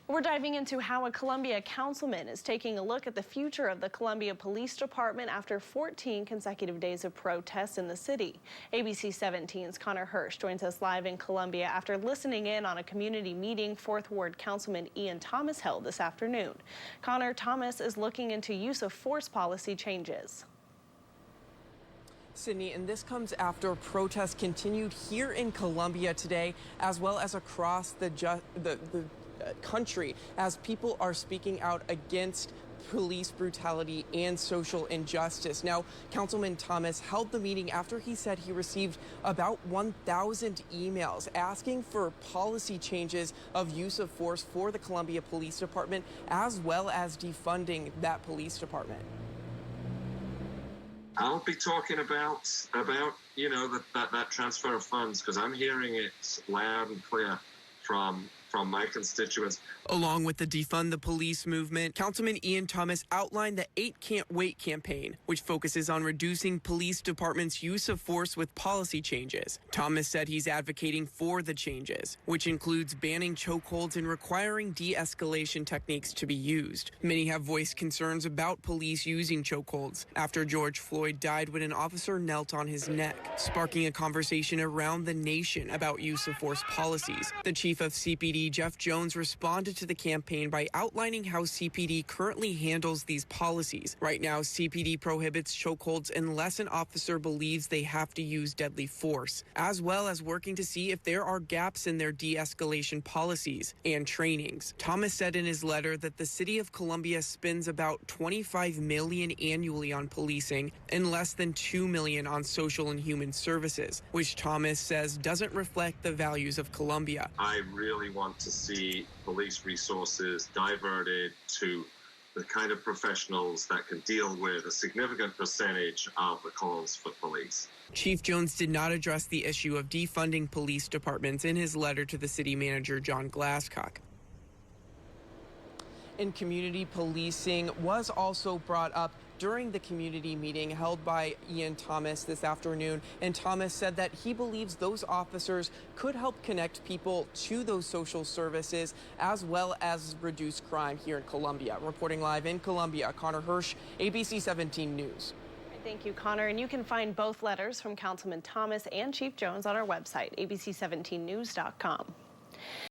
We're diving into how a Columbia councilman is taking a look at the future of the Columbia Police Department after 14 consecutive days of protests in the city. ABC 17's Connor Hirsch joins us live in Columbia after listening in on a community meeting Fourth Ward Councilman Ian Thomas held this afternoon. Connor, Thomas is looking into use of force policy changes. Sydney, and this comes after protests continued here in Columbia today, as well as across the country, as people are speaking out against police brutality and social injustice. Now, Councilman Thomas held the meeting after he said he received about 1,000 emails asking for policy changes of use of force for the Columbia Police Department, as well as defunding that police department. I'll be talking about that transfer of funds, because I'm hearing it loud and clear from my constituents. Along with the Defund the Police movement, Councilman Ian Thomas outlined the 8 Can't Wait campaign, which focuses on reducing police departments' use of force with policy changes. Thomas said he's advocating for the changes, which includes banning chokeholds and requiring de-escalation techniques to be used. Many have voiced concerns about police using chokeholds after George Floyd died when an officer knelt on his neck, sparking a conversation around the nation about use of force policies. The chief of CPD, Jeff Jones, responded to the campaign by outlining how CPD currently handles these policies. Right now, CPD prohibits chokeholds unless an officer believes they have to use deadly force, as well as working to see if there are gaps in their de-escalation policies and trainings. Thomas said in his letter that the city of Columbia spends about $25 million annually on policing and less than $2 million on social and human services, which Thomas says doesn't reflect the values of Columbia. I really want to see police resources diverted to the kind of professionals that can deal with a significant percentage of the calls for police. Chief Jones did not address the issue of defunding police departments in his letter to the city manager, John Glasscock. And community policing was also brought up during the community meeting held by Ian Thomas this afternoon. And Thomas said that he believes those officers could help connect people to those social services, as well as reduce crime here in Columbia. Reporting live in Columbia, Connor Hirsch, ABC 17 News. Thank you, Connor. And you can find both letters from Councilman Thomas and Chief Jones on our website, abc17news.com.